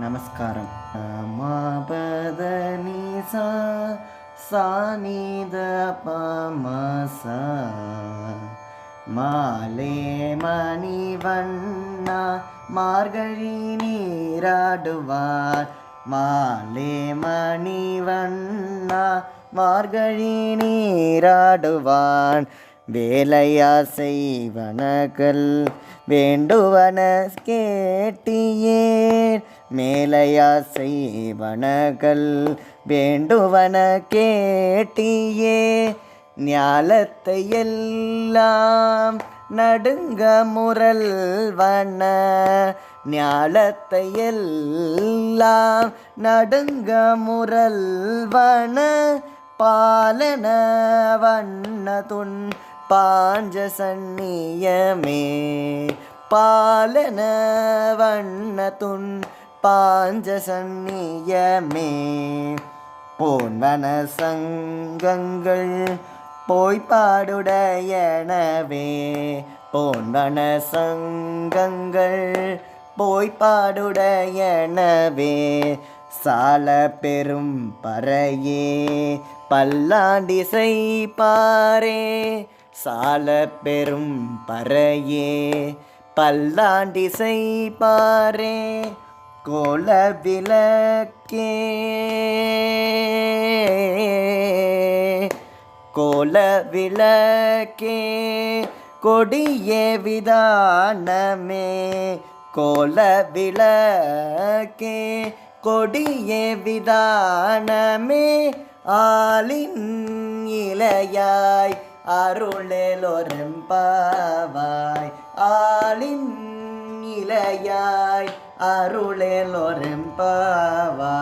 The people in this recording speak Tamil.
நமஸ்காரம். மாபத நிசா சானித பமசா மாலே மணிவண்ணா மார்கழி நீராடுவார். மாலே மணிவண்ணா மார்கழி நீராடுவான். வேலையா செய்வனகள் வேண்டுவன கேட்டியேன். மேலையா செய்வனகள் வேண்டுவன கேட்டியே. ஞாலத்தை எல்லாம் நடுங்க முரல்வன. ஞாலத்தை எல்லாம் நடுங்க முரல்வன. பாலன வண்ணதுன் பாஞ்ச சந்நியமே. பாலன வண்ணதுன் பாஞ்ச சந்நியமே. போன்வன சங்கங்கள் போய்ப்பாடுடையனவே. போன்வன சங்கங்கள் போய்ப்பாடுடையனவே. சால பெரும் பறையே பல்லாண்டிசை பாரே. சால பெரும் பறையே பல்லாண்டிசை பாரே. கோல விளக்கே கோல விளக்கே கொடிய விதானமே. கோல விளக்கே கொடிய விதானமே. ஆலின் இலையாய் அருளெலொரெம்பாவாய். ஆலின் இலையாய் அருளெலொரெம்பாவாய்.